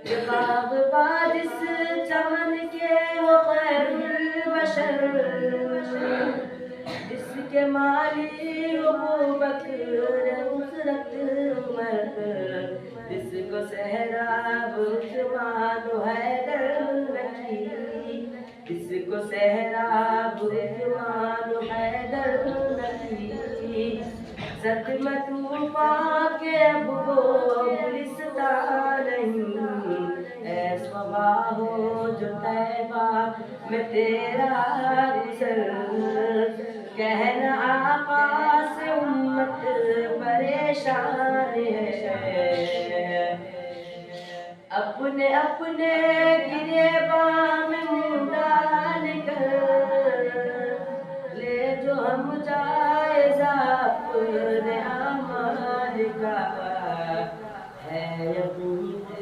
یہ باغ جس چمن کے وہ خیر البشر، جس کے مالی ابو بکر عثرت عمر، جس کو سہراب عثمان و حیدر نکی، جس کو سہراب عثمان و حیدر نکی، صدمہ طوفان کے اب وہ گلستان نہیں، اے صبا ہو جو طیبہ میں تیرا گزر، کہنا آقا سے امت پریشان ہے، اپنے اپنے گریباں میں منہ ڈال کر لے جو ہم جائزہ اپنے اعمال کا، ہے یقین